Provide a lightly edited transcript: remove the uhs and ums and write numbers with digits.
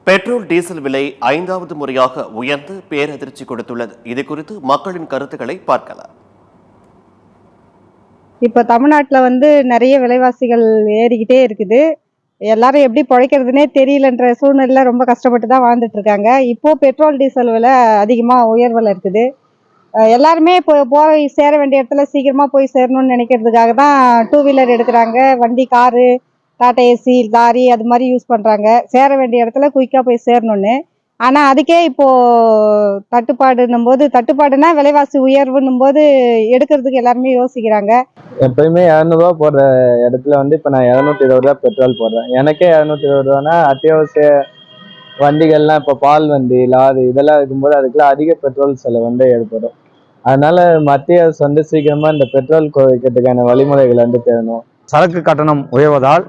Petrol diesel விலை 5வது முறையாக உயர்ந்து பேரதிர்ச்சி கொடுத்துள்ளது. இது குறித்து மக்களின் கருத்துக்களை பார்க்கலாம். இப்ப தமிழ்நாட்டுல நிறைய விலைவாசிகள் ஏறிக்கிட்டே இருக்குது. எல்லாரும் எப்படி பொழைக்கிறதுனே தெரியலன்ற சூழ்நிலையில ரொம்ப கஷ்டப்பட்டு தான் வாழ்ந்துட்டு இருக்காங்க. இப்போ பெட்ரோல் டீசல் விலை அதிகமா உயர்வுல இருக்குது. எல்லாருமே இப்போ போய் சேர வேண்டிய இடத்துல சீக்கிரமா போய் சேரணும்னு நினைக்கிறதுக்காக தான் டூ வீலர் எடுக்கிறாங்க. வண்டி, காரு, டாடா ஏசி, லாரி அது மாதிரி யூஸ் பண்றாங்க. சேர வேண்டிய இடத்துல குயிக்கா போய் சேரணும்னு. ஆனா அதுக்கே இப்போ தட்டுப்பாடுனா விலைவாசி உயர்வுன்னும் போது எடுக்கிறதுக்கு எல்லாருமே யோசிக்கிறாங்க. எப்பயுமே 200 போடுற இடத்துல இப்ப நான் 220 பெட்ரோல் போடுறேன். எனக்கே 220 அத்தியாவசிய வண்டிகள்லாம் இப்ப பால் வண்டி, லாரி இதெல்லாம் இருக்கும்போது அதுக்கெல்லாம் அதிக பெட்ரோல் செலவு ஏற்படும். அதனால மத்திய அரசு சீக்கிரமா இந்த பெட்ரோல் குறைக்கிறதுக்கான வழிமுறைகள் தேடணும். சரக்கு கட்டணம் உயர்வதால்